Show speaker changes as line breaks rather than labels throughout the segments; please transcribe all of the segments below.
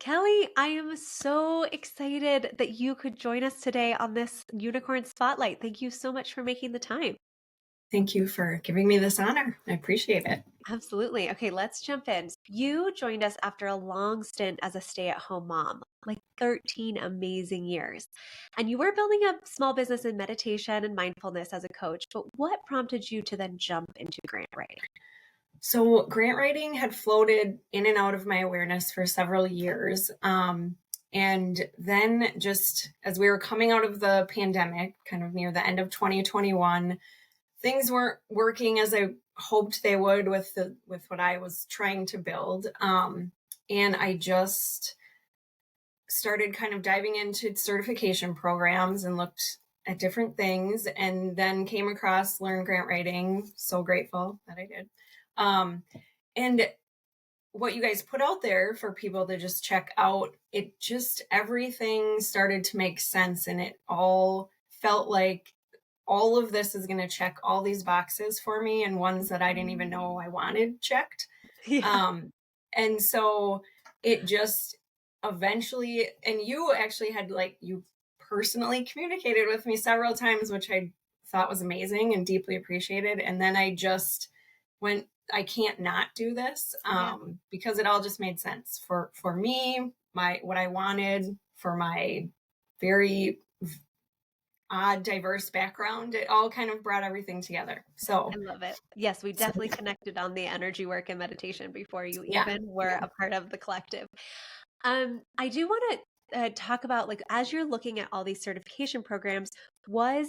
Kelly, I am so excited that you could join us today on this Unicorn Spotlight. Thank you so much for making the time.
Thank you for giving me this honor. I appreciate it.
Absolutely. Okay, let's jump in. You joined us after a long stint as a stay-at-home mom, like 13 amazing years. And you were building a small business in meditation and mindfulness as a coach. But what prompted you to then jump into grant writing?
So, grant writing had floated in and out of my awareness for several years. And then, just as we were coming out of the pandemic, kind of near the end of 2021, things weren't working as I hoped they would with what I was trying to build. And I just started kind of diving into certification programs and looked at different things, and then came across Learn Grant Writing. So grateful that I did. And what you guys put out there for people to just check out, it just everything started to make sense, and it all felt like all of this is going to check all these boxes for me, and ones that I didn't even know I wanted checked.
Yeah.
And so it just eventually, and you actually had you personally communicated with me several times, which I thought was amazing and deeply appreciated. And then I just went, I can't not do this,
Yeah.
because it all just made sense for me, what I wanted for my very odd, diverse background. It all kind of brought everything together.
I
So,
love it. Yes, we
so
definitely connected on the energy work and meditation before you
yeah,
even were
yeah.
a part of the collective. I do want to talk about like as you're looking at all these certification programs, was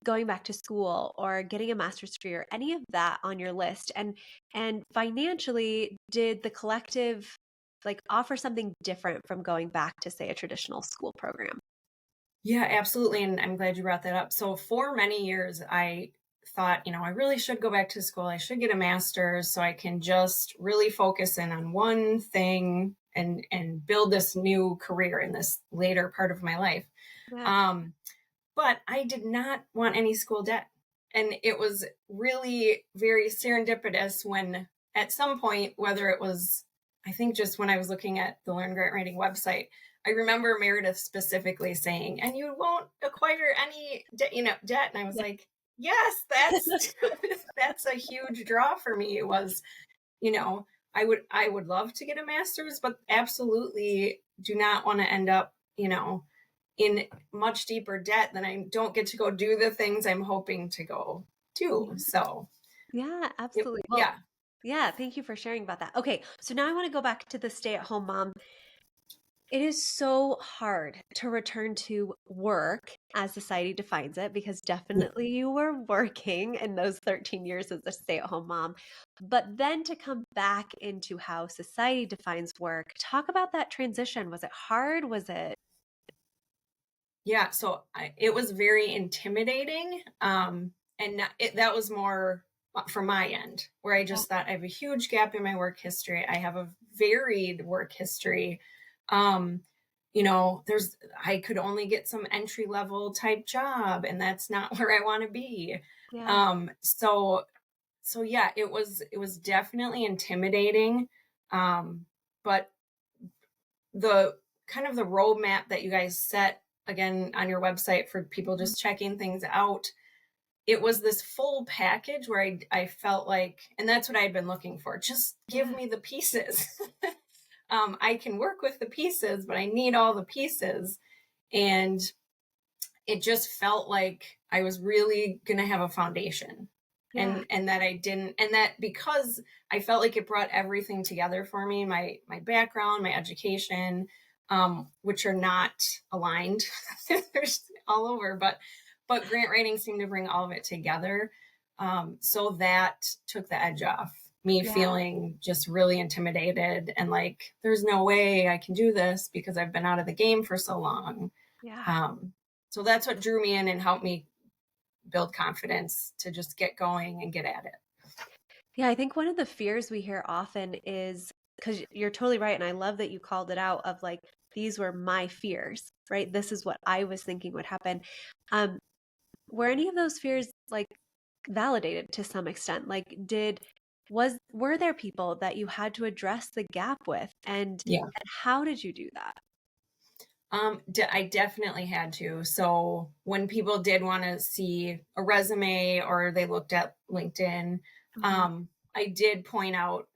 going back to school or getting a master's degree or any of that on your list? And financially, did the collective like offer something different from going back to say a traditional school program?
Yeah, absolutely. And I'm glad you brought that up. So for many years, I thought, I really should go back to school. I should get a master's so I can just really focus in on one thing and build this new career in this later part of my life.
Yeah.
Um, but I did not want any school debt. And it was really very serendipitous when at some point, whether it was, I think just when I was looking at the Learn Grant Writing website, I remember Meredith specifically saying, "And you won't acquire any debt." And I was
Yeah.
like, yes, that's that's a huge draw for me. It was, you know, I would love to get a master's, but absolutely do not want to end up, in much deeper debt than I don't get to go do the things I'm hoping to go do. So,
Yeah, absolutely. Well,
yeah.
yeah, thank you for sharing about that. Okay, so now I want to go back to the stay-at-home mom. It is so hard to return to work as society defines it because definitely you were working in those 13 years as a stay-at-home mom. But then to come back into how society defines work, talk about that transition. Was it hard? Was it?
Yeah, so it was very intimidating. And that was more from my end, where I
Yeah.
just thought I have a huge gap in my work history. I have a varied work history. Um, I could only get some entry level type job, and that's not where I want to be.
Yeah.
So yeah, it was definitely intimidating. But the kind of the roadmap that you guys set again on your website for people just checking things out, it was this full package where I felt like, and that's what I'd been looking for, just give
Yeah.
me the pieces. I can work with the pieces, but I need all the pieces. And it just felt like I was really going to have a foundation,
Yeah.
and that I didn't, and that because I felt like it brought everything together for me, my background, my education, which are not aligned. There's all over, but grant writing seemed to bring all of it together. So that took the edge off me
Yeah.
feeling just really intimidated and like there's no way I can do this because I've been out of the game for so long.
Yeah.
um, so that's what drew me in and helped me build confidence to just get going and get at it.
Yeah, I think one of the fears we hear often is because you're totally right. And I love that you called it out of like, these were my fears, right? This is what I was thinking would happen. Um, were any of those fears like validated to some extent? Like, were there people that you had to address the gap with,
Yeah.
and how did you do that?
I definitely had to. So when people did want to see a resume or they looked at LinkedIn,
Mhm.
I did point out,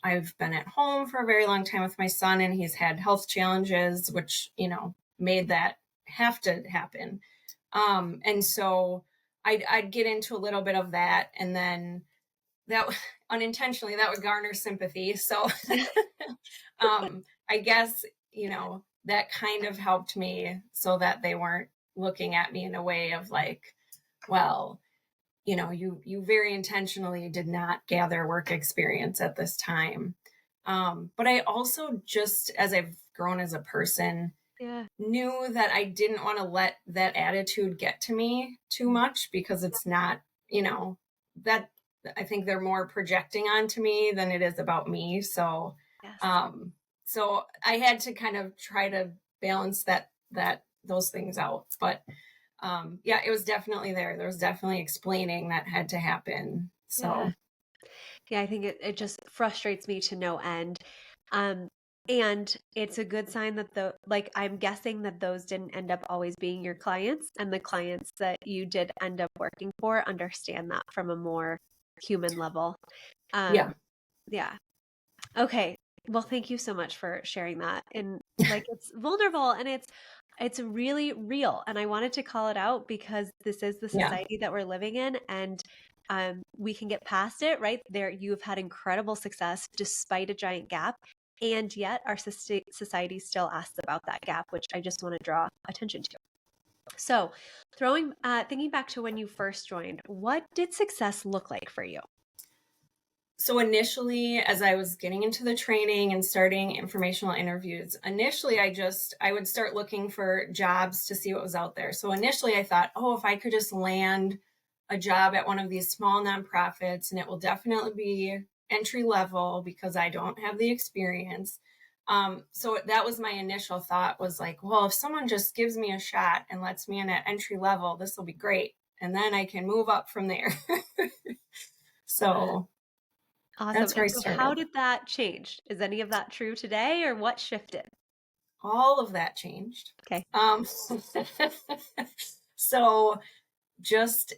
I've been at home for a very long time with my son and he's had health challenges, which, made that have to happen. And so I'd get into a little bit of that and then that unintentionally that would garner sympathy. So I guess, that kind of helped me so that they weren't looking at me in a way of like, well, you very intentionally did not gather work experience at this time. But I also just, as I've grown as a person,
Yeah.
knew that I didn't want to let that attitude get to me too
Mm.
much because it's not, that I think they're more projecting onto me than it is about me. So,
Yes.
um, so I had to kind of try to balance those things out. But yeah, it was definitely there. There was definitely explaining that had to happen.
Yeah.
So
Yeah, I think it just frustrates me to no end. Um, and it's a good sign that I'm guessing that those didn't end up always being your clients, and the clients that you did end up working for understand that from a more human level.
yeah,
Um, yeah. Okay. Well, thank you so much for sharing that. And it's vulnerable and it's really real. And I wanted to call it out because this is the
yeah,
society that we're living in, and we can get past it, right? There you've had incredible success despite a giant gap. And yet our society still asks about that gap, which I just want to draw attention to. So, thinking back to when you first joined, what did success look like for you?
so initially, as I was getting into the training and starting informational interviews, initially I would start looking for jobs to see what was out there. So initially I thought, oh, if I could just land a job at one of these small nonprofits, and it will definitely be entry level because I don't have the experience. So that was my initial thought, was like, well, if someone just gives me a shot and lets me in at entry level, this will be great. And then I can move up from there. So
Awesome.
that's where
And
I
so how
started.
did that change? Is any of that true today or what shifted?
All of that changed.
Okay.
Um, so just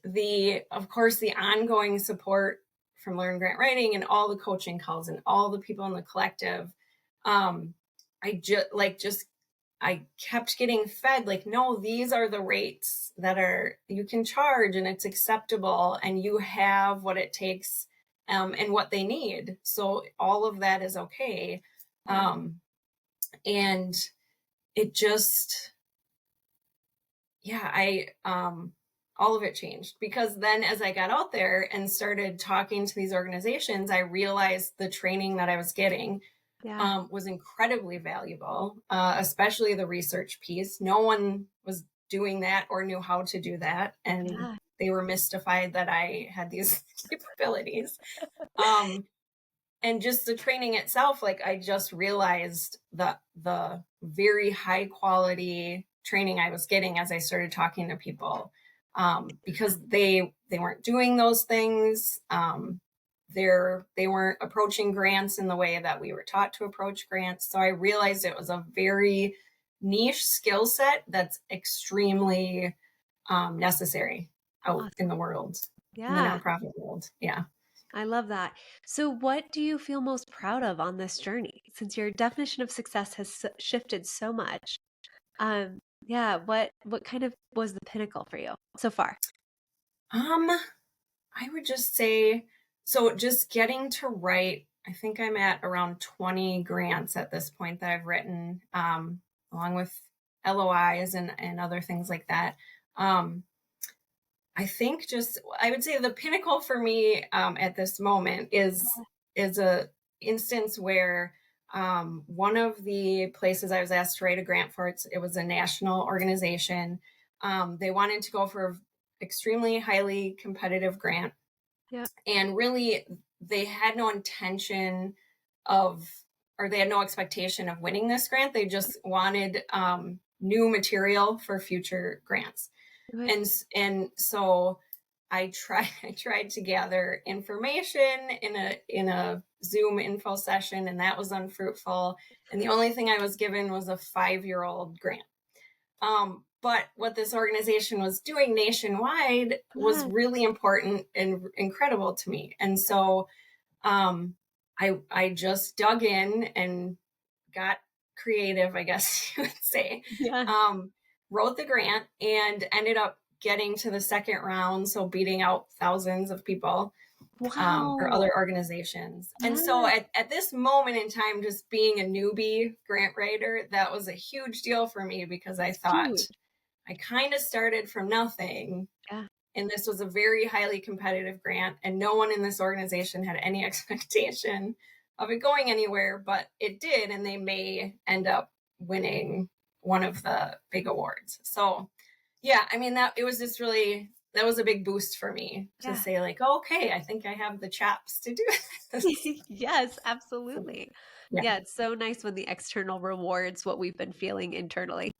of course, the ongoing support from Learn Grant Writing and all the coaching calls and all the people in the collective. Um, I kept getting fed like, no, these are the rates that you can charge and it's acceptable and you have what it takes, and what they need. So all of that is okay.
Yeah.
And it just, yeah, all of it changed because then as I got out there and started talking to these organizations, I realized the training that I was getting
Yeah.
was incredibly valuable, especially the research piece. No one was doing that or knew how to do that. And
Yeah.
they were mystified that I had these capabilities. Um, and just the training itself, like I just realized that the very high quality training I was getting as I started talking to people, because they weren't doing those things. They weren't approaching grants in the way that we were taught to approach grants. So I realized it was a very niche skill set that's extremely necessary out in the
Awesome.
world, in the
Yeah.
nonprofit world. Yeah.
I love that. So what do you feel most proud of on this journey? Since your definition of success has shifted so much. Yeah, what kind of was the pinnacle for you so far?
Um, I would just say, so just getting to write, I think I'm at around 20 grants at this point that I've written, along with LOIs and other things like that. Um, I think I would say the pinnacle for me, at this moment is a instance where, one of the places I was asked to write a grant for, it was a national organization. They wanted to go for an extremely highly competitive grant,
Yeah.
and really they had no intention of, or they had no expectation of winning this grant. They just wanted, new material for future grants.
Okay.
And so I tried to gather information in a Zoom info session, and that was unfruitful. And the only thing I was given was a 5-year-old grant. But what this organization was doing nationwide was
Yeah.
really important and incredible to me. And so I just dug in and got creative, I guess you would say.
Yeah.
Wrote the grant and ended up getting to the second round, so beating out thousands of people or
Wow.
other organizations. And so
Yeah.
at this moment in time, just being a newbie grant writer, that was a huge deal for me because I thought
Huge.
I kind of started from nothing.
Yeah.
And this was a very highly competitive grant, and no one in this organization had any expectation of it going anywhere, but it did, and they may end up winning one of the big awards. So, yeah, I mean, that that was a big boost for me to
Yeah.
say, like, oh, okay, I think I have the chops to do this.
Yes,
So,
absolutely.
yeah,
Yeah, it's so nice when the external rewards what we've been feeling internally.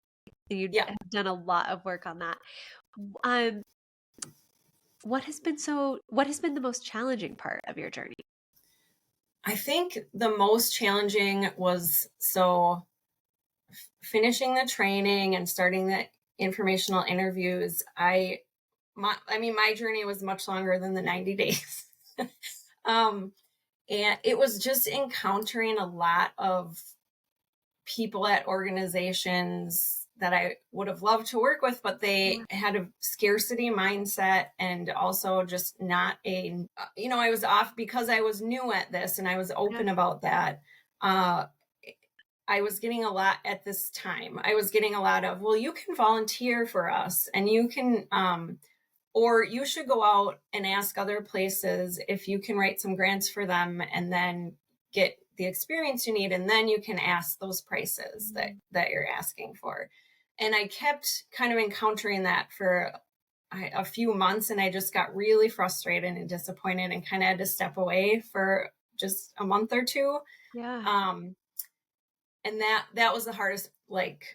And you
yeah.
have done a lot of work on that. Um, what has been the most challenging part of your journey?
I think the most challenging was finishing the training and starting the informational interviews. My journey was much longer than the 90 days. um, and it was just encountering a lot of people at organizations that I would have loved to work with, but they
Yeah.
had a scarcity mindset and also just not I was off because I was new at this and I was
Yeah.
open about that. Uh, I was getting a lot at this time. I was getting a lot of, well, you can volunteer for us and you can, or you should go out and ask other places if you can write some grants for them and then get the experience you need. And then you can ask those prices that you're asking for. And I kept kind of encountering that for a few months, and I just got really frustrated and disappointed and kind of had to step away for just a month or two.
Yeah.
Um, and that was the hardest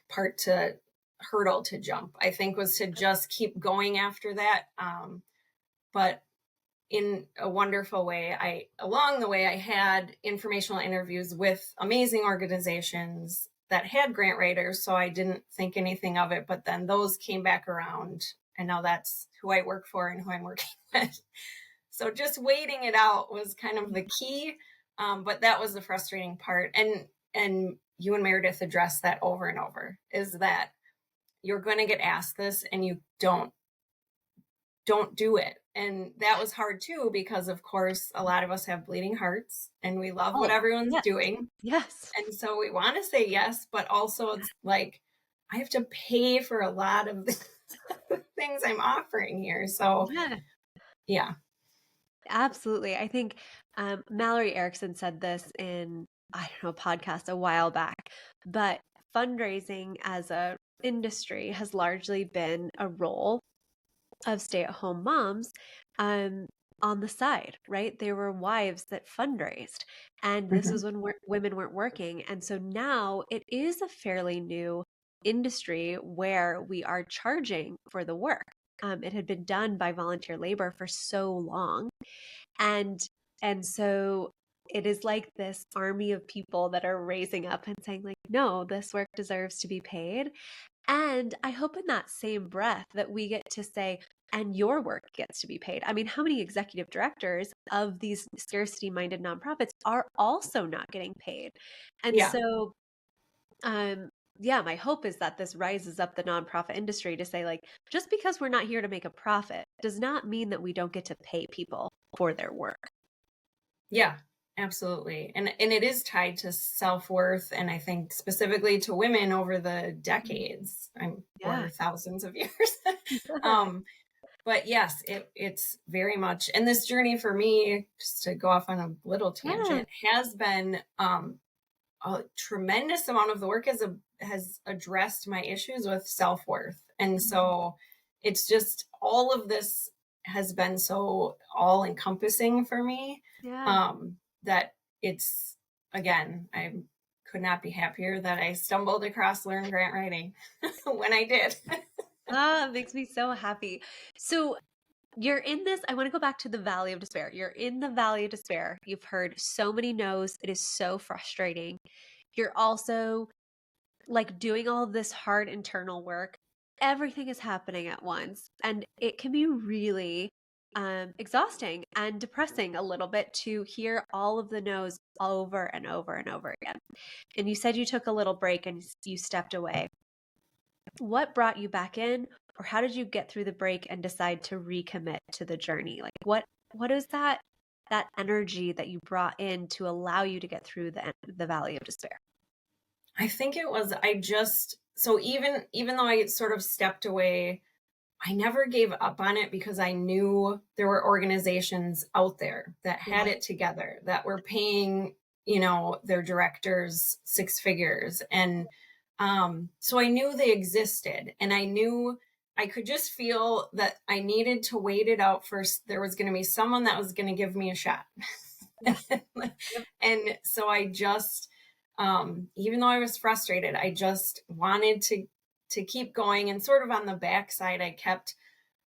part to hurdle to jump, I think, was to just keep going after that. But in a wonderful way, along the way I had informational interviews with amazing organizations that had grant writers, so I didn't think anything of it, but then those came back around, and now that's who I work for and who I'm working with. So just waiting it out was kind of the key. But that was the frustrating part. And you and Meredith addressed that over and over, is that you're going to get asked this and you don't do it. And that was hard too, because of course, a lot of us have bleeding hearts and we love what
Oh,
everyone's
yes.
doing.
Yes.
And so we want to say yes, but also it's like, I have to pay for a lot of the things I'm offering here. So
Yeah.
yeah.
Absolutely. I think Mallory Erickson said this in, I don't know, a podcast a while back, but fundraising as a industry has largely been a role of stay-at-home moms um, on the side, right? There were wives that fundraised, and this
Mm-hmm.
was when women weren't working. And so now it is a fairly new industry where we are charging for the work. It had been done by volunteer labor for so long and so it is like this army of people that are raising up and saying like, no, this work deserves to be paid. And I hope in that same breath that we get to say, and your work gets to be paid. I mean, how many executive directors of these scarcity minded nonprofits are also not getting paid? And
Yeah.
so um yeah, my hope is that this rises up the nonprofit industry to say like, just because we're not here to make a profit does not mean that we don't get to pay people for their work.
Yeah, absolutely. And it is tied to self-worth, and I think specifically to women over the decades,
Yeah.
or thousands of years. um, but yes, it's very much, and this journey for me, just to go off on a little
Yeah.
tangent, has been a tremendous amount of the work has addressed my issues with self-worth. And so it's just all of this has been so all encompassing for me,
Yeah.
that it's, again, I could not be happier that I stumbled across Learn Grant Writing when I did.
Ah, it makes me so happy. So you're in this. I want to go back to the valley of despair. You're in the valley of despair. You've heard so many no's. It is so frustrating. You're also like doing all of this hard internal work. Everything is happening at once. And it can be really exhausting and depressing a little bit to hear all of the no's over and over and over again. And you said you took a little break and you stepped away. What brought you back in, or how did you get through the break and decide to recommit to the journey? Like what is that energy that you brought in to allow you to get through the valley of despair?
I think it was, so even though I sort of stepped away, I never gave up on it because I knew there were organizations out there that had it together, that were paying, their directors six figures. And so I knew they existed, and I knew I could just feel that I needed to wait it out first. There was going to be someone that was going to give me a shot. And so I just, even though I was frustrated, I just wanted to keep going. And sort of on the backside,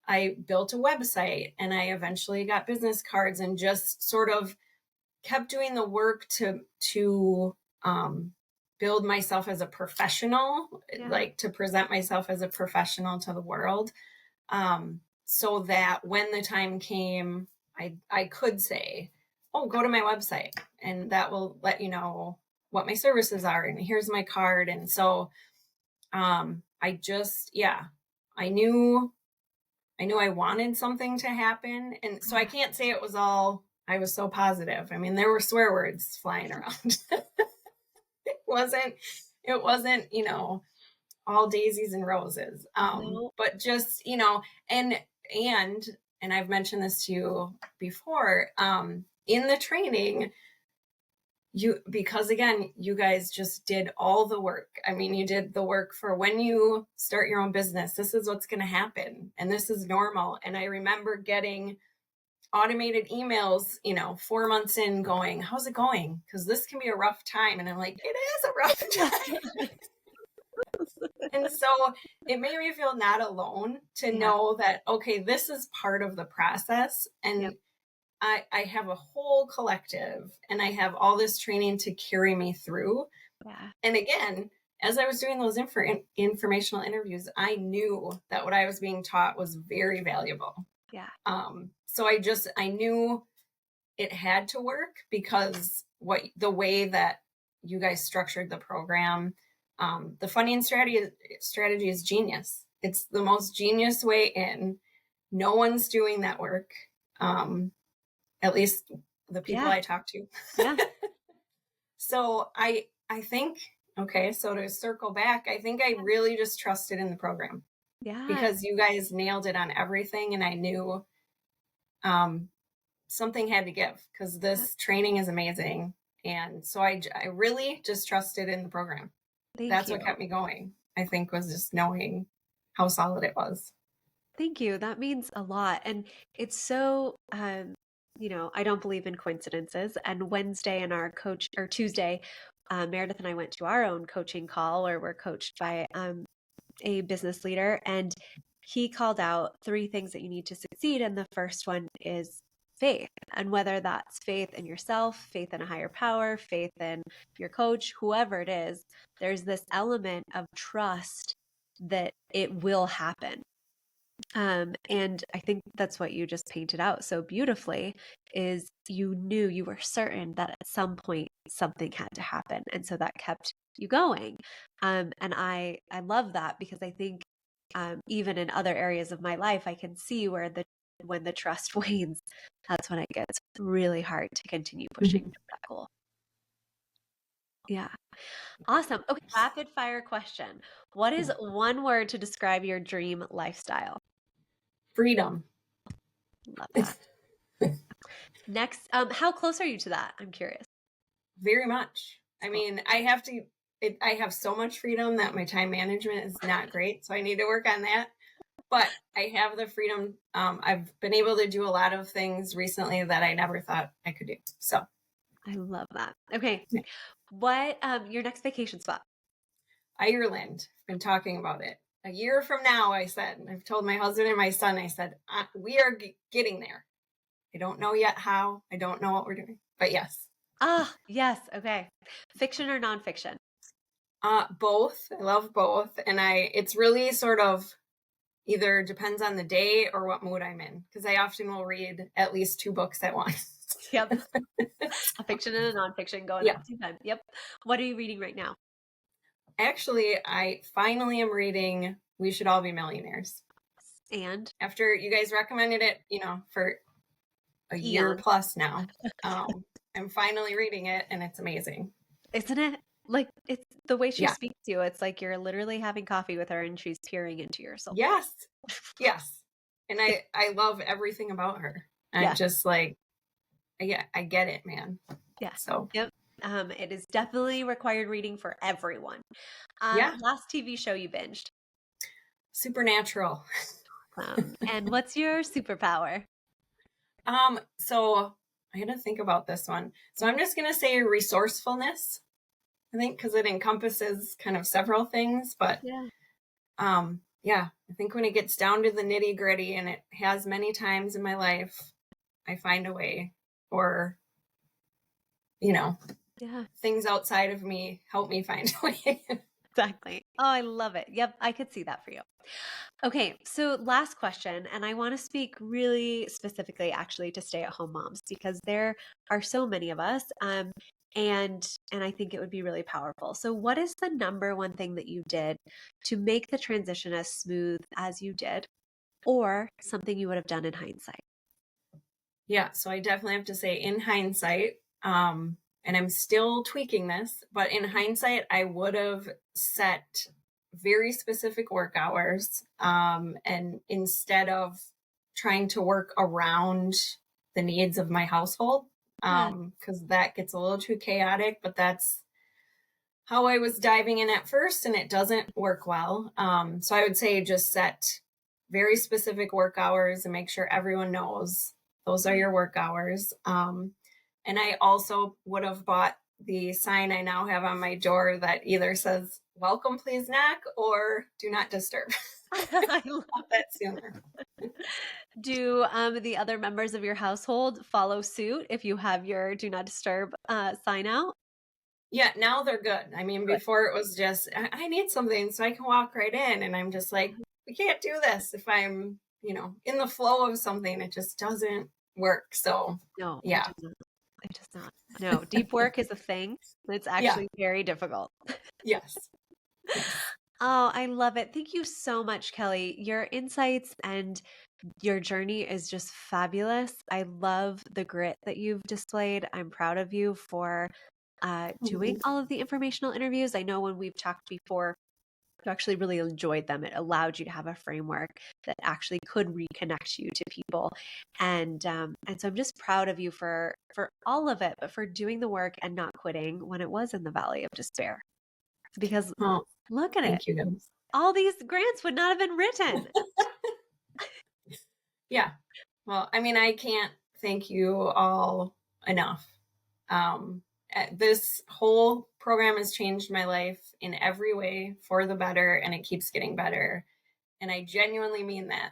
I built a website, and I eventually got business cards, and just sort of kept doing the work to build myself as a professional, like to present myself as a professional to the world. So that when the time came, I could say, oh, go to my website, and that will let you know what my services are, and here's my card. And so I just, I knew I wanted something to happen. And so I can't say it was all, I was so positive. I mean, there were swear words flying around. It wasn't, all daisies and roses.
No.
But just, and I've mentioned this to you before, in the training, because again, you guys just did all the work. I mean, you did the work for when you start your own business. This is what's going to happen, and this is normal. And I remember getting automated emails, 4 months in, going, how's it going? Because this can be a rough time. And I'm like, it is a rough time. And so it made me feel not alone to know that, okay, this is part of the process. And I have a whole collective, and I have all this training to carry me through. And again, as I was doing those informational interviews, I knew that what I was being taught was very valuable. So I knew it had to work, because the way that you guys structured the program, the funding strategy is genius. It's the most genius way in. No one's doing that work. At least the people I talk to. So I think, okay, so to circle back, I think I really just trusted in the program. Because you guys nailed it on everything, and I knew something had to give, because this training is amazing. And so I really just trusted in the program. That's what kept me going, I think, was just knowing how solid it was.
Thank you. That means a lot. And it's so, I don't believe in coincidences. And Wednesday in our Tuesday, Meredith and I went to our own coaching call, where we're coached by a business leader. And he called out 3 things that you need to succeed. And the first one is faith. And whether that's faith in yourself, faith in a higher power, faith in your coach, whoever it is, there's this element of trust that it will happen. And I think that's what you just painted out so beautifully, is you knew, you were certain that at some point something had to happen. And so that kept you going. And I love that, because I think even in other areas of my life, I can see where when the trust wanes, that's when it gets really hard to continue pushing that goal. Yeah. Awesome. Okay. Rapid fire question. What is one word to describe your dream lifestyle?
Freedom.
Love that. Next, how close are you to that? I'm curious.
Very much. I mean, I have so much freedom that my time management is not great. So I need to work on that. But I have the freedom. I've been able to do a lot of things recently that I never thought I could do. So
I love that. Okay. What, your next vacation spot?
Ireland. I've been talking about it. a year from now, I said, I've told my husband and my son, I said, we are getting there. I don't know yet how. I don't know what we're doing, but yes.
Ah, yes. Okay. Fiction or nonfiction?
Both. I love both. And it's really sort of either depends on the day or what mood I'm in, because I often will read at least 2 books at once.
Yep. A fiction and a nonfiction going at the same time. Yep. What are you reading right now?
Actually, I finally am reading We Should All Be Millionaires.
And
after you guys recommended it, for a year plus now, I'm finally reading it, and it's amazing.
Isn't it? Like, it's the way she
Yeah.
speaks to you. It's like you're literally having coffee with her and she's peering into your soul.
Yes. Yes. And I love everything about her. I'm just like, yeah, I get it, man.
Yeah.
So,
yep. It is definitely required reading for everyone.
Yeah.
Last TV show you binged?
Supernatural.
And what's your superpower?
So I had to think about this one. So I'm just going to say resourcefulness, I think, because it encompasses kind of several things, but yeah, I think when it gets down to the nitty gritty, and it has many times in my life, I find a way, or, things outside of me help me find a way.
Exactly. Oh, I love it. Yep, I could see that for you. Okay, so last question, and I want to speak really specifically actually to stay-at-home moms, because there are so many of us, and I think it would be really powerful. So what is the number one thing that you did to make the transition as smooth as you did, or something you would have done in hindsight?
Yeah, so I definitely have to say, in hindsight, and I'm still tweaking this, but in hindsight, I would have set very specific work hours, and instead of trying to work around the needs of my household, because that gets a little too chaotic, but that's how I was diving in at first, and it doesn't work well. So I would say just set very specific work hours and make sure everyone knows those are your work hours. And I also would have bought the sign I now have on my door that either says, "Welcome, please knock," or "Do not disturb."
I love
that sooner.
Do the other members of your household follow suit if you have your "Do not disturb" sign out?
Yeah, now they're good. I mean, before it was just, I need something so I can walk right in. And I'm just like, we can't do this if I'm, in the flow of something. It just doesn't work. So,
No,
yeah.
It does not. No, deep work is a thing. It's actually very difficult.
Yes.
Oh, I love it. Thank you so much, Kelly. Your insights and your journey is just fabulous. I love the grit that you've displayed. I'm proud of you for doing all of the informational interviews. I know when we've talked before, you actually really enjoyed them. It allowed you to have a framework that actually could reconnect you to people. And so I'm just proud of you for all of it, but for doing the work and not quitting when it was in the valley of despair. Because look at it.
Thank you, guys.
All these grants would not have been written.
Yeah. Well, I mean, I can't thank you all enough. This whole program has changed my life in every way for the better, and it keeps getting better. And I genuinely mean that.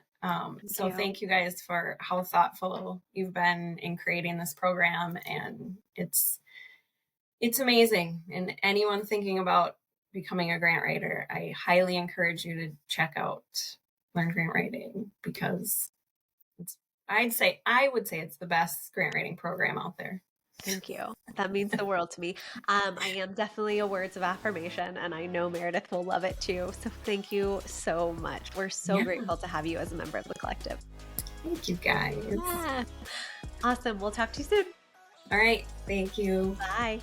So thank you guys for how thoughtful you've been in creating this program. And it's amazing. And anyone thinking about becoming a grant writer, I highly encourage you to check out Learn Grant Writing, because I would say it's the best grant writing program out there.
Thank you. That means the world to me. I am definitely a words of affirmation, and I know Meredith will love it too. So thank you so much. We're so grateful to have you as a member of the collective.
Thank you, guys.
Yeah. Awesome. We'll talk to you soon.
All right. Thank you.
Bye.